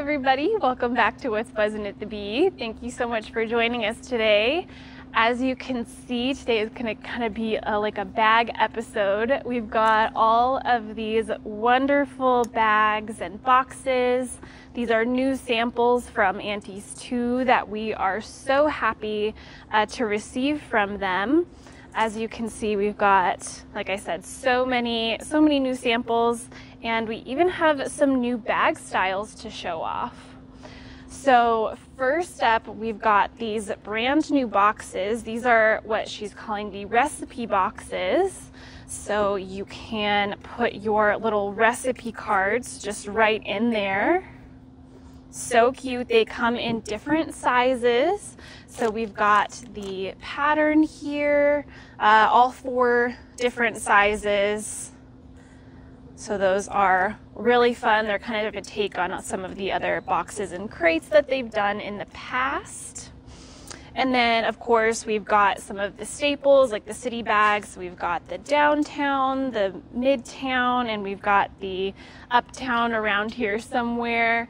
everybody, welcome back to What's Buzzin' at the Bee. Thank you so much for joining us today. As you can see, today is going to kind of be like a bag episode. We've got all of these wonderful bags and boxes. These are new samples from Aunties 2 that we are so happy to receive from them. As you can see, we've got, like I said, so many new samples, and we even have some new bag styles to show off. So first up, we've got these brand new boxes. These are what she's calling the recipe boxes. So you can put your little recipe cards just right in there. So cute. They come in different sizes. So we've got the pattern here, all 4 different sizes. So those are really fun. They're kind of a take on some of the other boxes and crates that they've done in the past. And then, of course, we've got some of the staples like the city bags. We've got the downtown, the midtown, and we've got the uptown around here somewhere.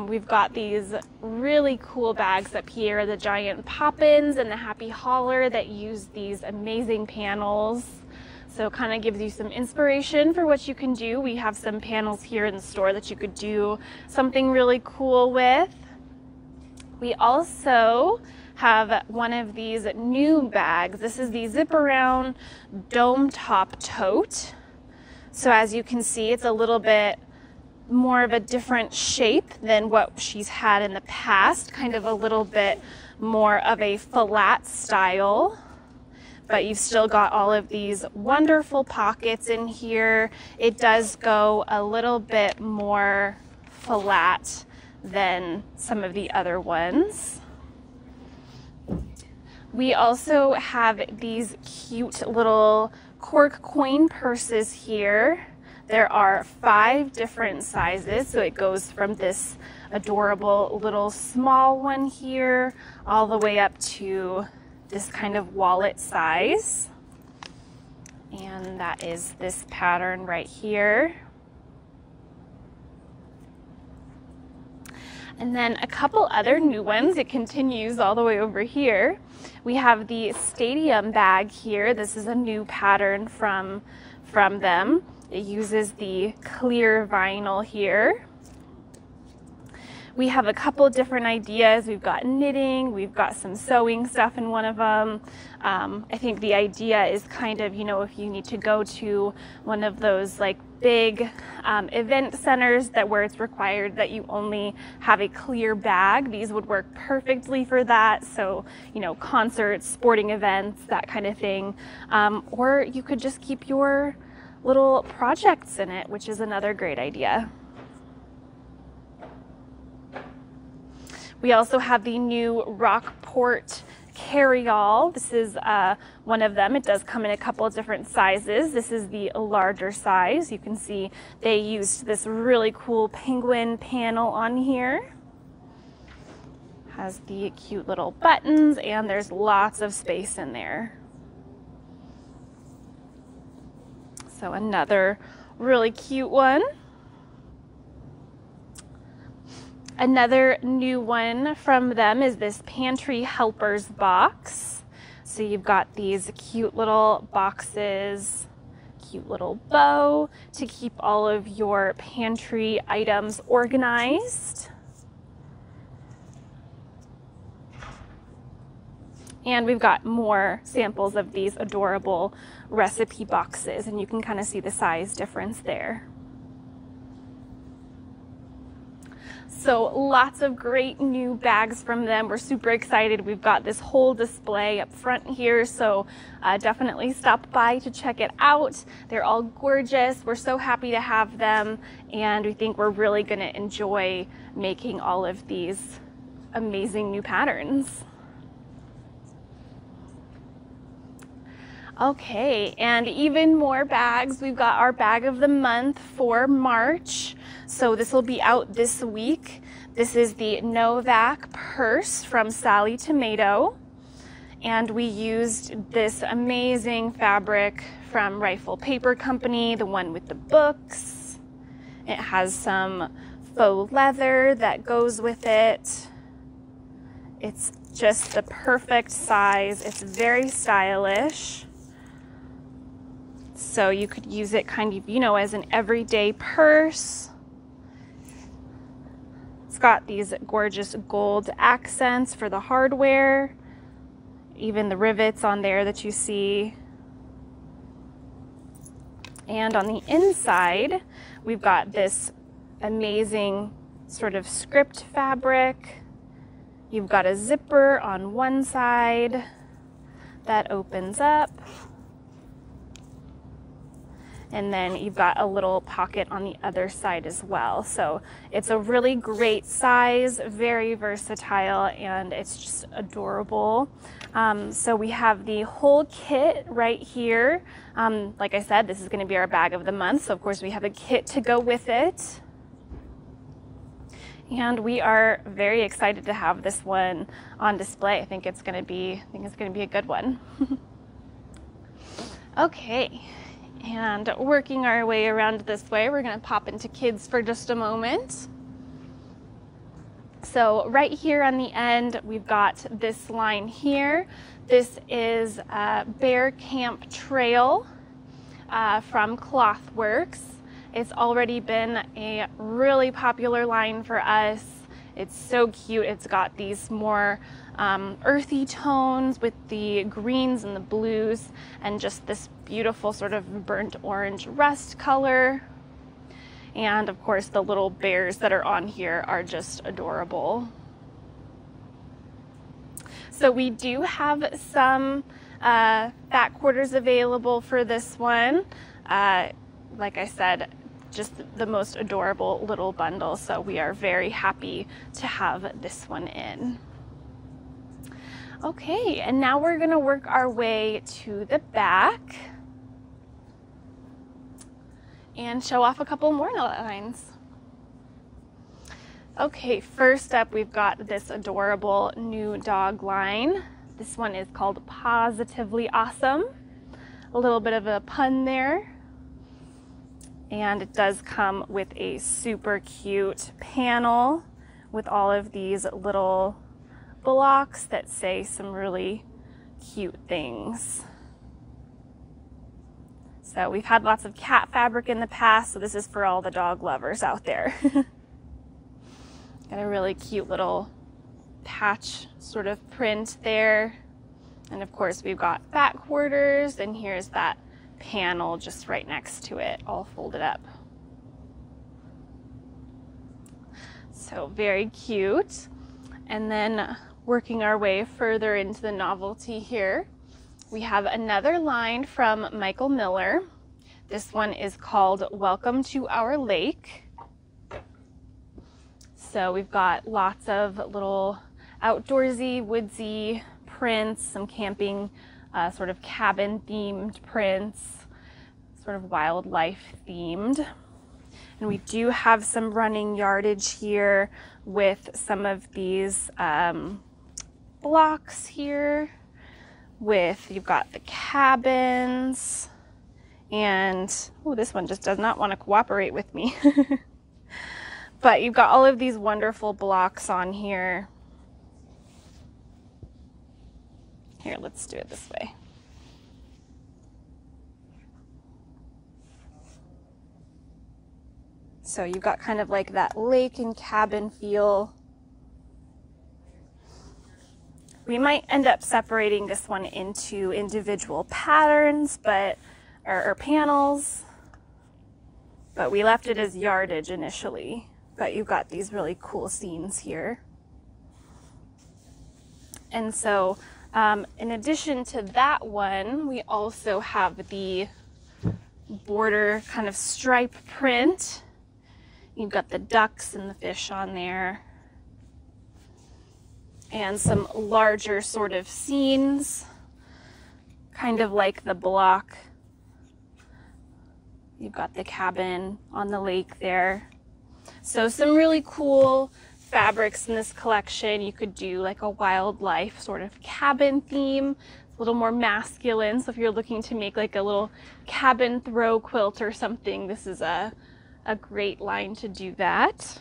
We've got these really cool bags up here, the giant pop-ins and the happy holler that use these amazing panels. So it kind of gives you some inspiration for what you can do. We have some panels here in the store that you could do something really cool with. We also have one of these new bags. This is the zip around dome top tote. So as you can see, it's a little bit more of a different shape than what she's had in the past, kind of a little bit more of a flat style. But you've still got all of these wonderful pockets in here. It does go a little bit more flat than some of the other ones. We also have these cute little cork coin purses here. There are 5 different sizes, so it goes from this adorable little small one here all the way up to this kind of wallet size. And that is this pattern right here. And then a couple other new ones. It continues all the way over here. We have the stadium bag here. This is a new pattern from them. It uses the clear vinyl here. We have a couple different ideas. We've got knitting, we've got some sewing stuff in one of them. I think the idea is kind of, you know, if you need to go to one of those like big event centers where it's required that you only have a clear bag, these would work perfectly for that. So, you know, concerts, sporting events, that kind of thing. Or you could just keep your little projects in it, which is another great idea. We also have the new Rockport carry-all. This is one of them. It does come in a couple of different sizes. This is the larger size. You can see they used this really cool penguin panel on here. Has the cute little buttons, and there's lots of space in there. So another really cute one. Another new one from them is this Pantry Helpers Box. So you've got these cute little boxes, cute little bow to keep all of your pantry items organized. And we've got more samples of these adorable recipe boxes, and you can kind of see the size difference there. So lots of great new bags from them. We're super excited. We've got this whole display up front here, so definitely stop by to check it out. They're all gorgeous. We're so happy to have them, and we think we're really going to enjoy making all of these amazing new patterns. Okay, and even more bags. We've got our bag of the month for March. So this will be out this week. This is the Novak purse from Sally Tomato. And we used this amazing fabric from Rifle Paper Company, the one with the books. It has some faux leather that goes with it. It's just the perfect size. It's very stylish. So you could use it kind of, you know, as an everyday purse. It's got these gorgeous gold accents for the hardware, even the rivets on there that you see. And on the inside, we've got this amazing sort of script fabric. You've got a zipper on one side that opens up. And then you've got a little pocket on the other side as well. So it's a really great size, very versatile, and it's just adorable. So we have the whole kit right here. Like I said, this is going to be our bag of the month. So of course we have a kit to go with it. And we are very excited to have this one on display. I think it's going to be a good one. Okay. And working our way around this way, we're going to pop into kids for just a moment. So right here on the end, we've got this line here. This is Bear Camp Trail from Clothworks. It's already been a really popular line for us. It's so cute. It's got these more earthy tones with the greens and the blues, and just this beautiful sort of burnt orange rust color. And of course the little bears that are on here are just adorable. So we do have some back quarters available for this one. Like I said, just the most adorable little bundle. So we are very happy to have this one in. Okay, and now we're gonna work our way to the back and show off a couple more lines. Okay, first up we've got this adorable new dog line. This one is called Positively Awesome. A little bit of a pun there. And it does come with a super cute panel with all of these little blocks that say some really cute things. So we've had lots of cat fabric in the past, so this is for all the dog lovers out there. Got a really cute little patch sort of print there. And of course we've got back quarters, and here's that panel just right next to it, all folded up. So very cute. And then working our way further into the novelty here, we have another line from Michael Miller. This one is called Welcome to Our Lake. So we've got lots of little outdoorsy, woodsy prints, some camping, sort of cabin themed prints, sort of wildlife themed. And we do have some running yardage here with some of these blocks here you've got the cabins, and oh, this one just does not want to cooperate with me. But you've got all of these wonderful blocks on here. Here, let's do it this way. So you've got kind of like that lake and cabin feel. We might end up separating this one into individual patterns, or panels, but we left it as yardage initially. But you've got these really cool scenes here. And so in addition to that one, we also have the border kind of stripe print. You've got the ducks and the fish on there, and some larger sort of scenes, kind of like the block. You've got the cabin on the lake there. So some really cool fabrics in this collection. You could do like a wildlife sort of cabin theme, a little more masculine. So if you're looking to make like a little cabin throw quilt or something, this is a great line to do that.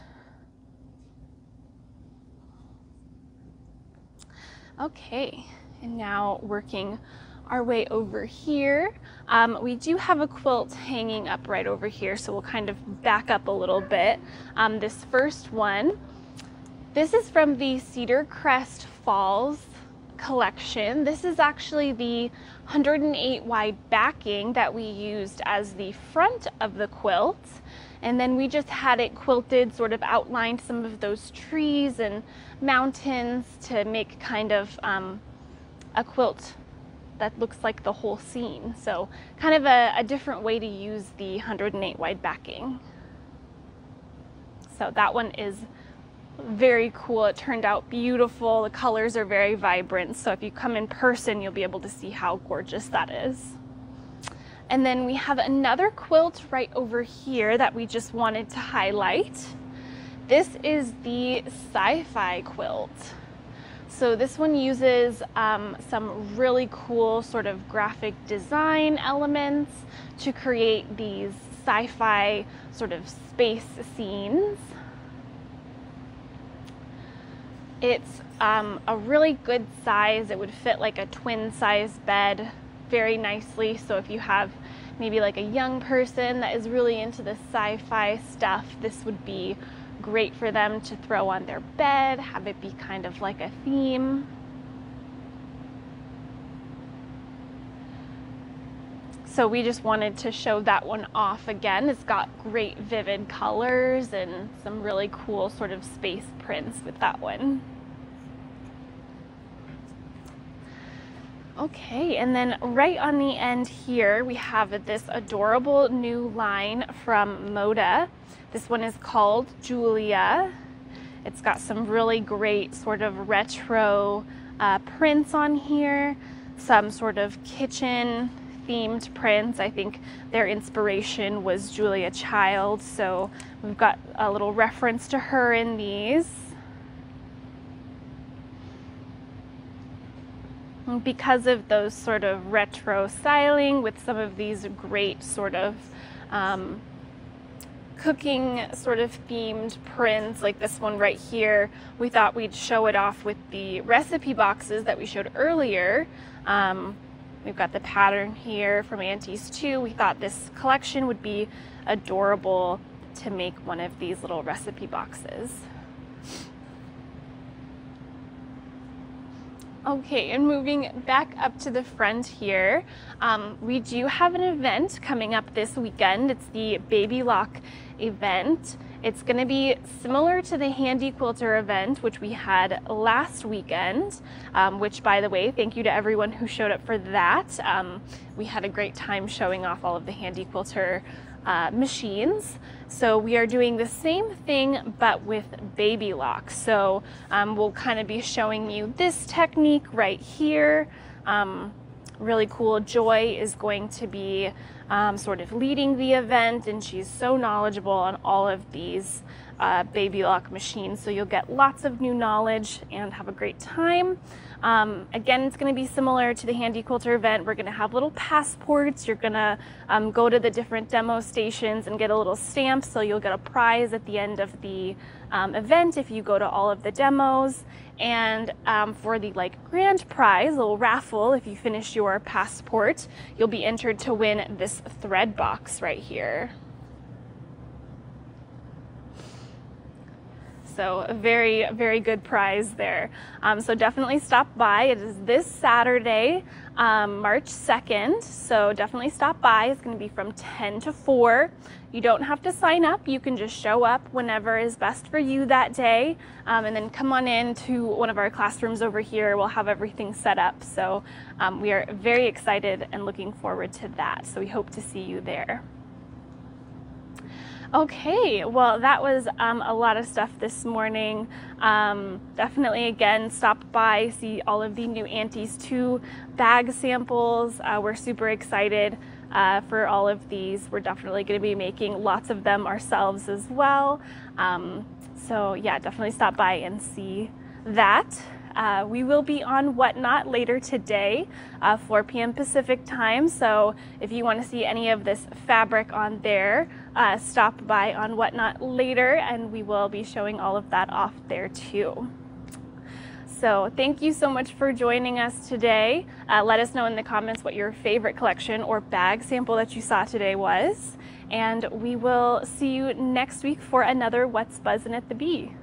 Okay, and now working our way over here. We do have a quilt hanging up right over here, so we'll kind of back up a little bit. This first one, this is from the Cedar Crest Falls collection. This is actually the 108 wide backing that we used as the front of the quilt. And then we just had it quilted, sort of outlined some of those trees and mountains to make kind of a quilt that looks like the whole scene. So kind of a different way to use the 108 wide backing. So that one is very cool. It turned out beautiful. The colors are very vibrant. So if you come in person, you'll be able to see how gorgeous that is. And then we have another quilt right over here that we just wanted to highlight. This is the SciFi Quilt. So this one uses some really cool sort of graphic design elements to create these sci-fi sort of space scenes. It's a really good size. It would fit like a twin size bed very nicely. So if you have maybe like a young person that is really into the sci-fi stuff, this would be great for them to throw on their bed, have it be kind of like a theme. So we just wanted to show that one off again. It's got great vivid colors and some really cool sort of space prints with that one. Okay, and then right on the end here, we have this adorable new line from Moda. This one is called Julia. It's got some really great sort of retro prints on here, some sort of kitchen themed prints. I think their inspiration was Julia Child, so we've got a little reference to her in these. Because of those sort of retro styling with some of these great sort of cooking sort of themed prints, like this one right here, we thought we'd show it off with the recipe boxes that we showed earlier. We've got the pattern here from Aunties too. We thought this collection would be adorable to make one of these little recipe boxes. Okay, and moving back up to the front here, we do have an event coming up this weekend. It's the Baby Lock event. It's going to be similar to the Handy Quilter event, which we had last weekend, which, by the way, thank you to everyone who showed up for that. We had a great time showing off all of the Handy Quilter machines. So we are doing the same thing but with Baby Lock. So we'll kind of be showing you this technique right here. Really cool. Joy is going to be sort of leading the event, and she's so knowledgeable on all of these Baby Lock machines, so you'll get lots of new knowledge and have a great time. Again, it's going to be similar to the Handy Quilter event. We're going to have little passports. You're going to go to the different demo stations and get a little stamp, so you'll get a prize at the end of the event if you go to all of the demos. And for the grand prize, a little raffle, if you finish your passport, you'll be entered to win this thread box right here. So a very, very good prize there. So definitely stop by. It is this Saturday, March 2nd. So definitely stop by. It's going to be from 10 to 4. You don't have to sign up. You can just show up whenever is best for you that day. And then come on in to one of our classrooms over here. We'll have everything set up. So we are very excited and looking forward to that. So we hope to see you there. Okay, well, that was a lot of stuff this morning. Definitely, again, stop by, see all of the new Aunties 2 bag samples. We're super excited for all of these. We're definitely going to be making lots of them ourselves as well. So yeah, definitely stop by and see that. We will be on Whatnot later today, 4 p.m. Pacific time. So if you want to see any of this fabric on there, stop by on Whatnot later, and we will be showing all of that off there too. So thank you so much for joining us today. Let us know in the comments what your favorite collection or bag sample that you saw today was. And we will see you next week for another What's Buzzin' at the Bee.